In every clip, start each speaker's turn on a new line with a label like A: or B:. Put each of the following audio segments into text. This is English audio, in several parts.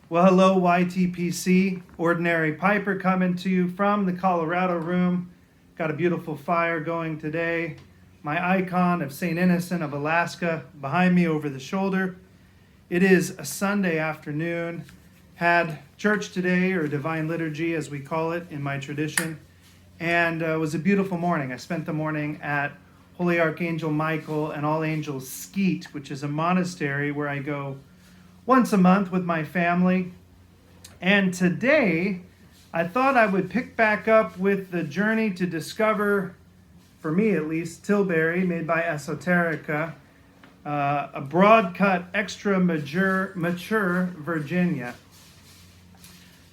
A: Well, hello, YTPC. Ordinary Piper coming to you from the Colorado room. Got a beautiful fire going today. My icon of St. Innocent of Alaska behind me over the shoulder. It is a Sunday afternoon. Had church today, or divine liturgy as we call it in my tradition. And it was a beautiful morning. I spent the morning at Holy Archangel Michael and All Angels Skeet, which is a monastery where I go once a month with my family. And today, I thought I would pick back up with the journey to discover, for me at least, Tilbury, made by Esoterica, a broad-cut, extra mature Virginia.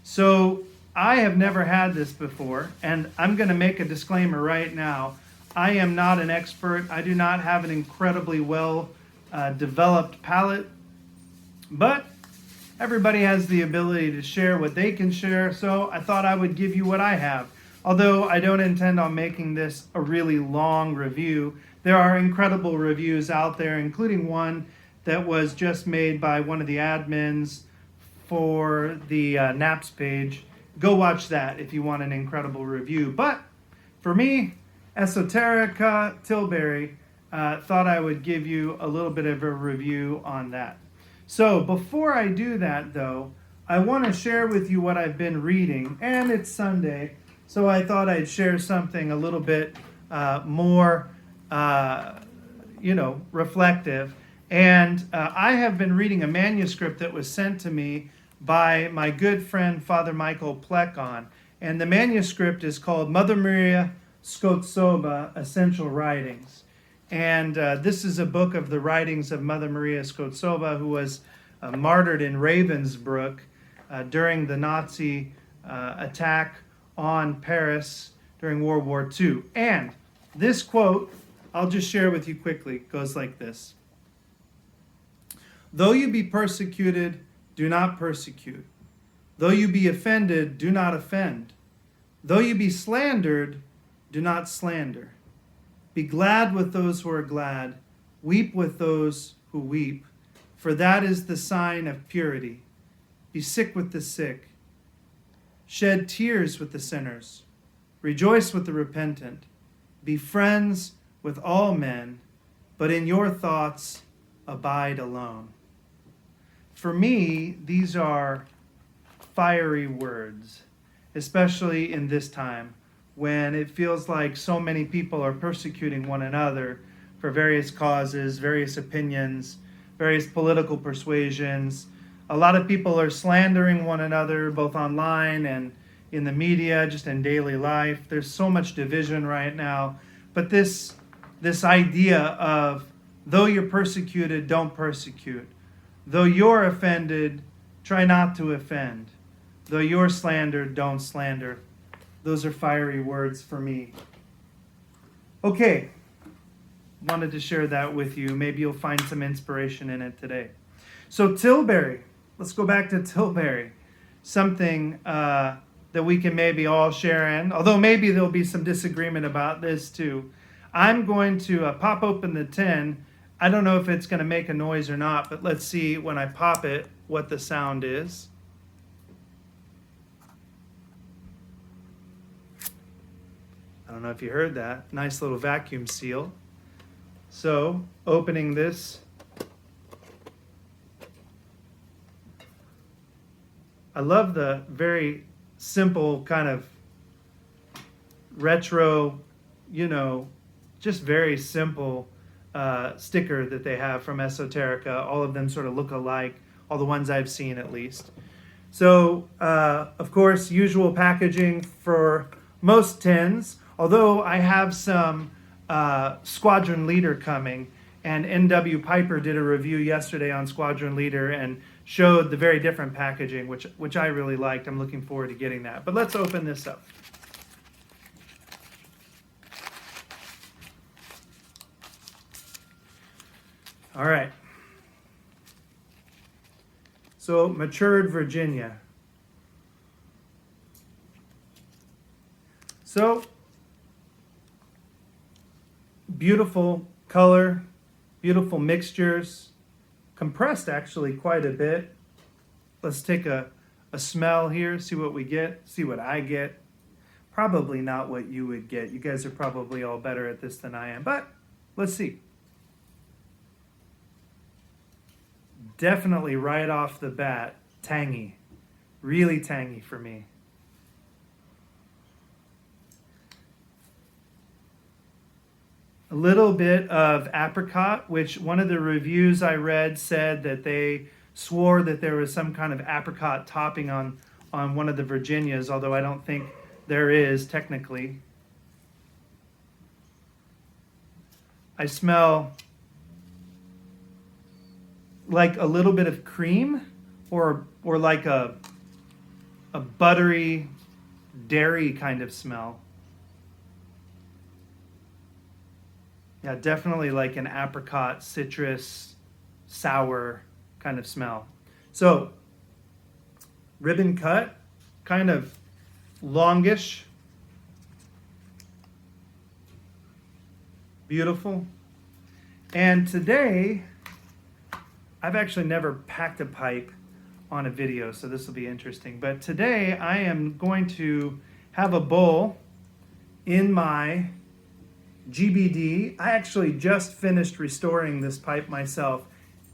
A: So I have never had this before, and I'm going to make a disclaimer right now. I am not an expert. I do not have an incredibly well developed palate. But everybody has the ability to share what they can share, so I thought I would give you what I have. Although I don't intend on making this a really long review, there are incredible reviews out there, including one that was just made by one of the admins for the NAPS page. Go watch that if you want an incredible review. But for me, Esoterica Tilbury, thought I would give you a little bit of a review on that. So before I do that, though, I want to share with you what I've been reading, and it's Sunday, so I thought I'd share something a little bit more, reflective. And I have been reading a manuscript that was sent to me by my good friend Father Michael Plekon, and the manuscript is called Mother Maria Skotsoba Essential Writings. And this is a book of the writings of Mother Maria Skotsoba, who was martyred in Ravensbrück during the Nazi attack on Paris during World War II. And this quote, I'll just share with you quickly, goes like this. Though you be persecuted, do not persecute. Though you be offended, do not offend. Though you be slandered, do not slander. Be glad with those who are glad, weep with those who weep, for that is the sign of purity. Be sick with the sick, shed tears with the sinners, rejoice with the repentant, be friends with all men, but in your thoughts abide alone. For me, these are fiery words, especially in this time, when it feels like so many people are persecuting one another for various causes, various opinions, various political persuasions. A lot of people are slandering one another, both online and in the media, just in daily life. There's so much division right now. But this idea of, though you're persecuted, don't persecute. Though you're offended, try not to offend. Though you're slandered, don't slander. Those are fiery words for me. Okay, wanted to share that with you. Maybe you'll find some inspiration in it today. So Tilbury, let's go back to Tilbury. Something that we can maybe all share in, although maybe there'll be some disagreement about this too. I'm going to pop open the tin. I don't know if it's going to make a noise or not, but let's see when I pop it what the sound is. I don't know if you heard that. Nice little vacuum seal. So, opening this. I love the very simple kind of retro, just very simple sticker that they have from Esoterica. All of them sort of look alike, all the ones I've seen at least. So, of course, usual packaging for most tins. Although I have some Squadron Leader coming, and N.W. Piper did a review yesterday on Squadron Leader and showed the very different packaging, which I really liked. I'm looking forward to getting that. But let's open this up. All right. So, matured Virginia. So, beautiful color, beautiful mixtures, compressed actually quite a bit. let's take a smell here, see what we get, see what I get. Probably not what you would get. You guys are probably all better at this than I am, but let's see. Definitely right off the bat, tangy. Really tangy for me. A little bit of apricot, which one of the reviews I read said that they swore that there was some kind of apricot topping on one of the Virginias, although I don't think there is technically. I smell like a little bit of cream or like a buttery dairy kind of smell. Yeah, definitely like an apricot, citrus, sour kind of smell. So, ribbon cut, kind of longish. Beautiful. And today, I've actually never packed a pipe on a video, so this will be interesting. But today, I am going to have a bowl in my GBD. I actually just finished restoring this pipe myself.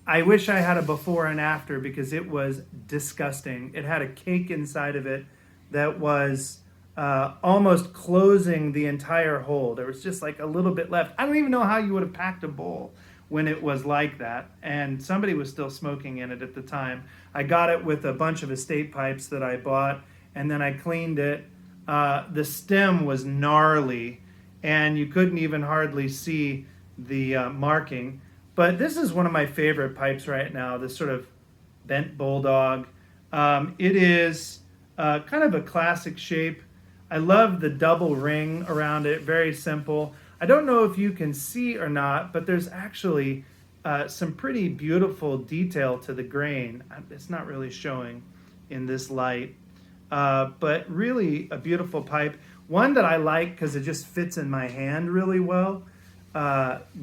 A: I wish I had a before and after because it was disgusting. It had a cake inside of it that was almost closing the entire hole. There was just like a little bit left. I don't even know how you would have packed a bowl when it was like that. And somebody was still smoking in it at the time. I got it with a bunch of estate pipes that I bought, and then I cleaned it. The stem was gnarly, and you couldn't even hardly see the marking. But this is one of my favorite pipes right now, this sort of bent bulldog. It is kind of a classic shape. I love the double ring around it, very simple. I don't know if you can see or not, but there's actually some pretty beautiful detail to the grain. It's not really showing in this light, but really a beautiful pipe. One that I like because it just fits in my hand really well.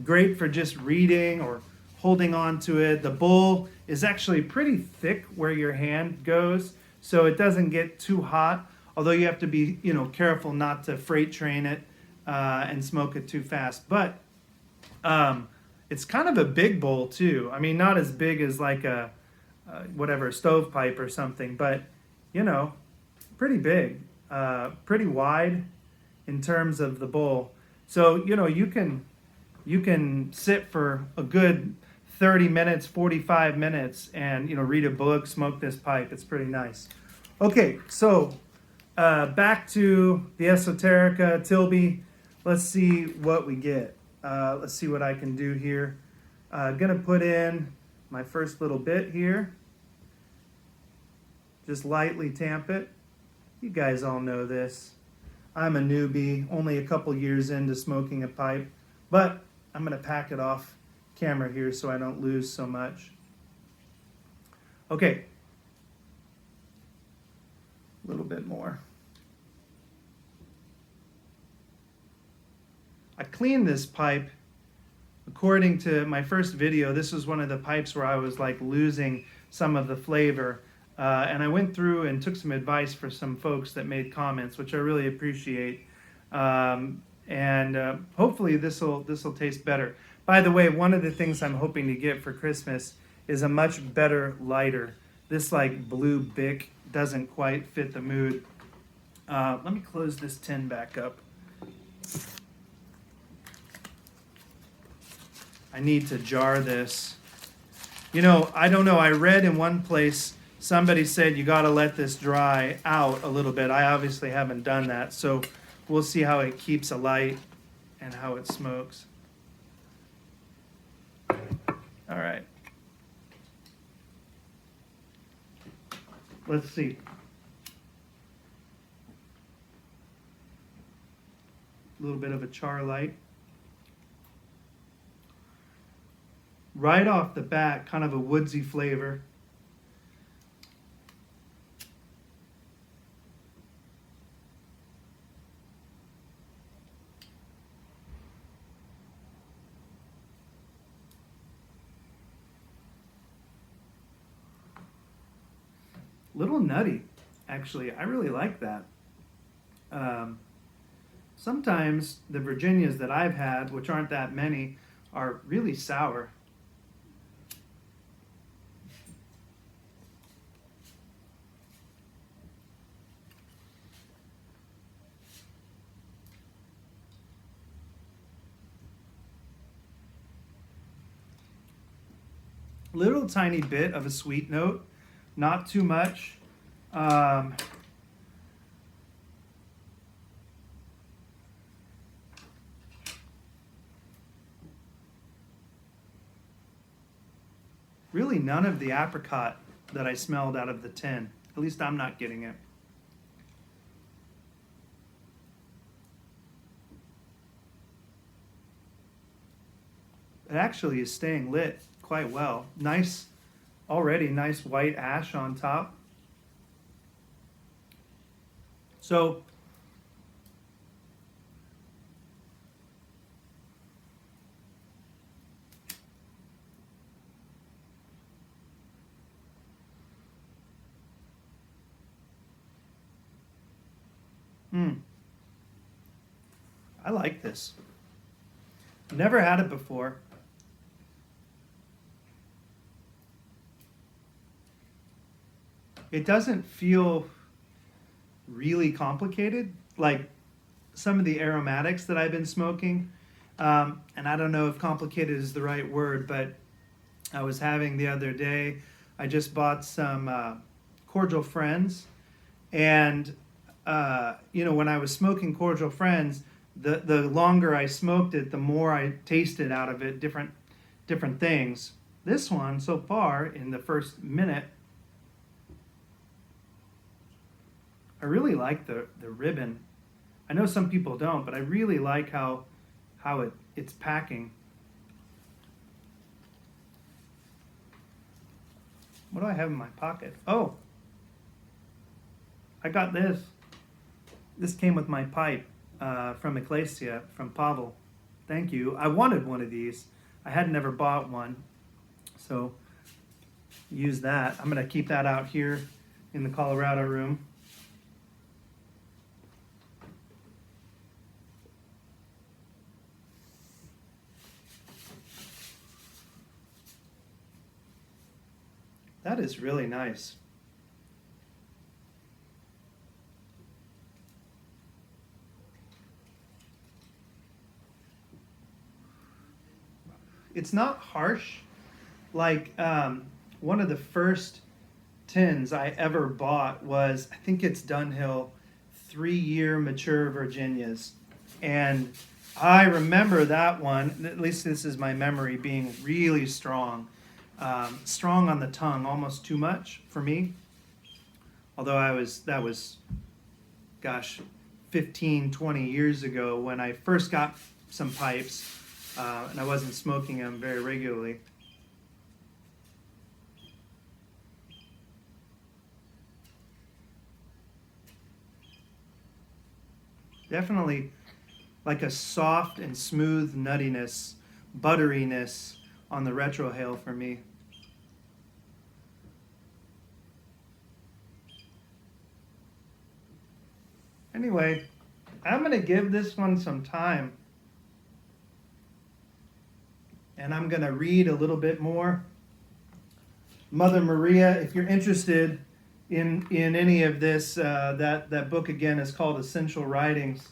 A: Great for just reading or holding on to it. The bowl is actually pretty thick where your hand goes, so it doesn't get too hot, although you have to be careful not to freight train it and smoke it too fast. But it's kind of a big bowl too. I mean, not as big as like a whatever stovepipe or something, but pretty big. Pretty wide in terms of the bowl. So, you can sit for a good 30 minutes, 45 minutes and, read a book, smoke this pipe. It's pretty nice. Okay, so back to the Esoterica Tilbury. Let's see what we get. Let's see what I can do here. Gonna put in my first little bit here. Just lightly tamp it. You guys all know this. I'm a newbie, only a couple years into smoking a pipe, but I'm going to pack it off camera here so I don't lose so much. Okay. A little bit more. I cleaned this pipe. According to my first video, this was one of the pipes where I was like losing some of the flavor. And I went through and took some advice for some folks that made comments, which I really appreciate. And hopefully this will taste better. By the way, one of the things I'm hoping to get for Christmas is a much better lighter. This like blue Bic doesn't quite fit the mood. Let me close this tin back up. I need to jar this. I don't know. I read in one place somebody said you got to let this dry out a little bit. I obviously haven't done that, so we'll see how it keeps alight and how it smokes. All right. Let's see. A little bit of a char light. Right off the bat, kind of a woodsy flavor. Little nutty, actually. I really like that. Sometimes the Virginias that I've had, which aren't that many, are really sour. Little tiny bit of a sweet note, not too much. Um, really none of the apricot that I smelled out of the tin. At least I'm not getting it. It actually is staying lit quite well. Nice, already nice white ash on top. So, I like this. Never had it before. It doesn't feel really complicated like some of the aromatics that I've been smoking. And I don't know if complicated is the right word, but I was having the other day, I just bought some Cordial Friends. And, when I was smoking Cordial Friends, the longer I smoked it, the more I tasted out of it, different things. This one, so far, in the first minute, I really like the ribbon. I know some people don't, but I really like how it's packing. What do I have in my pocket? Oh, I got this. This came with my pipe from Ecclesia, from Pavel. Thank you. I wanted one of these. I had never bought one, so use that. I'm going to keep that out here in the Colorado room. That is really nice. It's not harsh. Like one of the first tins I ever bought was, I think it's Dunhill 3-year mature Virginias. And I remember that one, at least this is my memory, being really strong. Strong on the tongue, almost too much for me. Although that was, gosh, 15, 20 years ago when I first got some pipes, and I wasn't smoking them very regularly. Definitely like a soft and smooth nuttiness, butteriness on the retrohale for me. Anyway, I'm going to give this one some time. And I'm going to read a little bit more. Mother Maria, if you're interested in any of this, that book again is called Essential Writings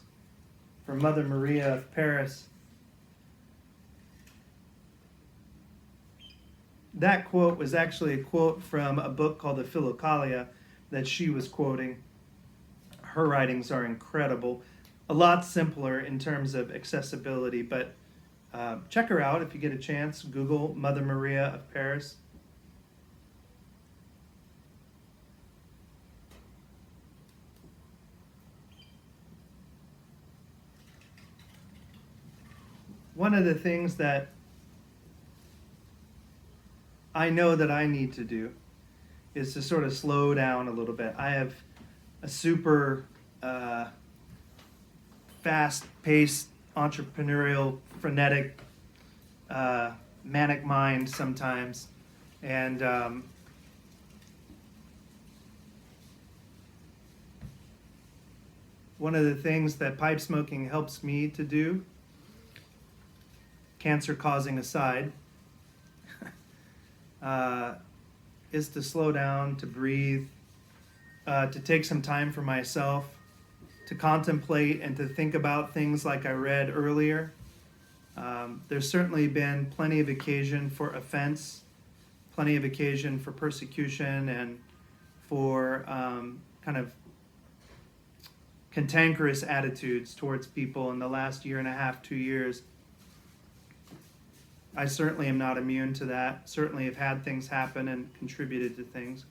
A: from Mother Maria of Paris. That quote was actually a quote from a book called the Philokalia that she was quoting. Her writings are incredible. A lot simpler in terms of accessibility, but check her out if you get a chance. Google Mother Maria of Paris. One of the things that I know that I need to do is to sort of slow down a little bit. I have a super fast-paced, entrepreneurial, frenetic, manic mind sometimes. And one of the things that pipe smoking helps me to do, cancer causing aside, is to slow down, to breathe, to take some time for myself, to contemplate and to think about things like I read earlier. There's certainly been plenty of occasion for offense, plenty of occasion for persecution, and for kind of cantankerous attitudes towards people in the last year and a half, 2 years. I certainly am not immune to that. Certainly have had things happen and contributed to things.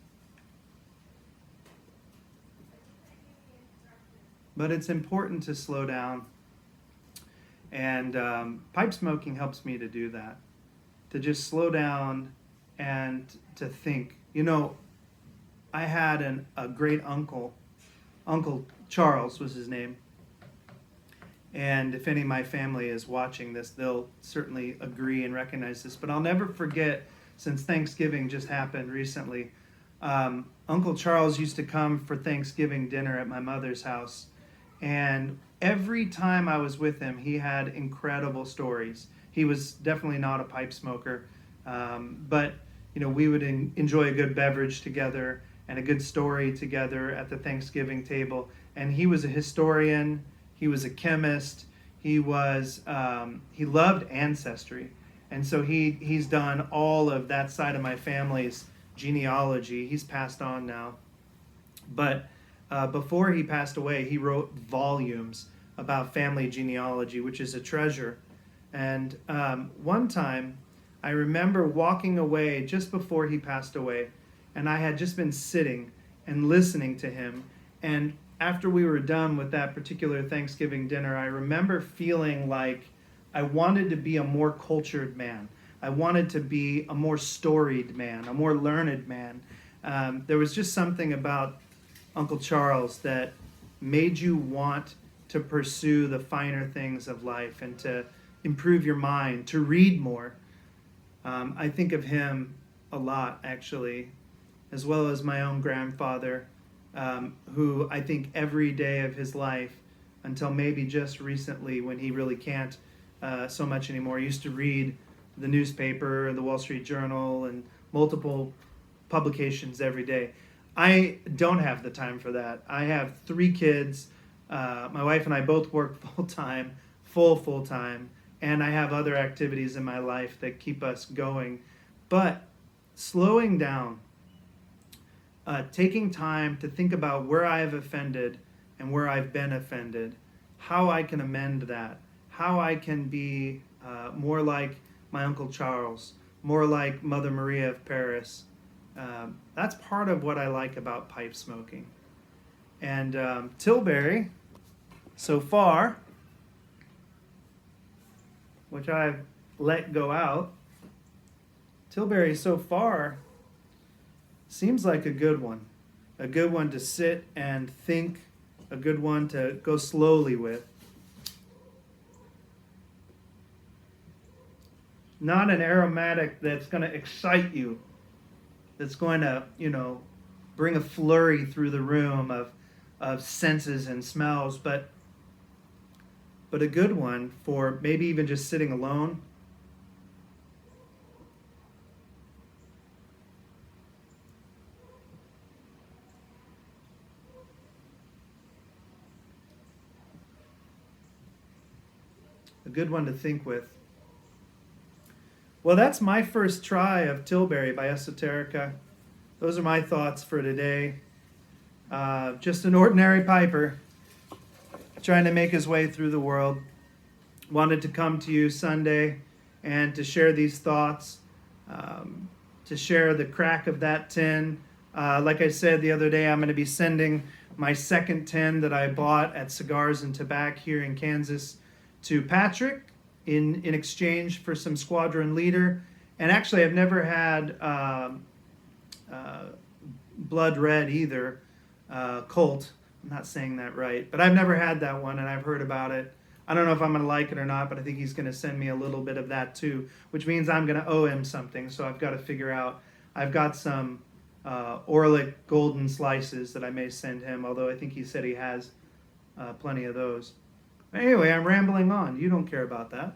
A: But it's important to slow down. And pipe smoking helps me to do that. To just slow down and to think. You know, I had a great uncle. Uncle Charles was his name. And if any of my family is watching this, they'll certainly agree and recognize this. But I'll never forget, since Thanksgiving just happened recently, Uncle Charles used to come for Thanksgiving dinner at my mother's house. And every time I was with him, he had incredible stories. He was definitely not a pipe smoker, but we would enjoy a good beverage together and a good story together at the Thanksgiving table. And he was a historian. He was a chemist. He loved ancestry, and so he's done all of that side of my family's genealogy. He's passed on now, but before he passed away, he wrote volumes about family genealogy, which is a treasure. And one time, I remember walking away just before he passed away, and I had just been sitting and listening to him. And after we were done with that particular Thanksgiving dinner, I remember feeling like I wanted to be a more cultured man. I wanted to be a more storied man, a more learned man. There was just something about Uncle Charles that made you want to pursue the finer things of life and to improve your mind, to read more. I think of him a lot, actually, as well as my own grandfather, who I think every day of his life, until maybe just recently when he really can't so much anymore, used to read the newspaper, the Wall Street Journal, and multiple publications every day. I don't have the time for that. I have 3 kids. My wife and I both work full-time, full-time, and I have other activities in my life that keep us going. But slowing down, taking time to think about where I have offended and where I've been offended, how I can amend that, how I can be more like my Uncle Charles, more like Mother Maria of Paris. That's part of what I like about pipe smoking. And Tilbury, so far, which I've let go out, Tilbury so far seems like a good one to sit and think, a good one to go slowly with. Not an aromatic that's going to excite you, that's going to, bring a flurry through the room of senses and smells, but a good one for maybe even just sitting alone. A good one to think with. Well, that's my first try of Tilbury by Esoterica. Those are my thoughts for today. Just an ordinary piper trying to make his way through the world. Wanted to come to you Sunday and to share these thoughts, to share the crack of that tin. Like I said the other day, I'm going to be sending my second tin that I bought at Cigars and Tobacco here in Kansas to Patrick in exchange for some squadron leader. And actually, I've never had blood red either, Colt. I'm not saying that right, but I've never had that one, and I've heard about it. I don't know if I'm going to like it or not, but I think he's going to send me a little bit of that too, which means I'm going to owe him something, so I've got to figure out. I've got some Orlick golden slices that I may send him, although I think he said he has plenty of those. Anyway, I'm rambling on. You don't care about that.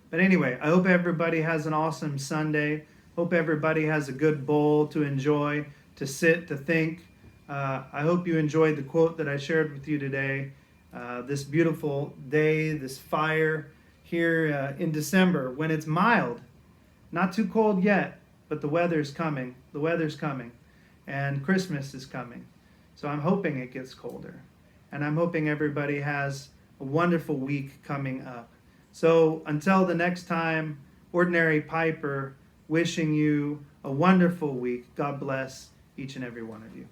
A: But anyway, I hope everybody has an awesome Sunday. Hope everybody has a good bowl to enjoy, to sit, to think. I hope you enjoyed the quote that I shared with you today. This beautiful day, this fire here in December when it's mild. Not too cold yet, but the weather's coming. The weather's coming. And Christmas is coming. So I'm hoping it gets colder. And I'm hoping everybody has a wonderful week coming up. So until the next time, Ordinary Piper wishing you a wonderful week. God bless each and every one of you.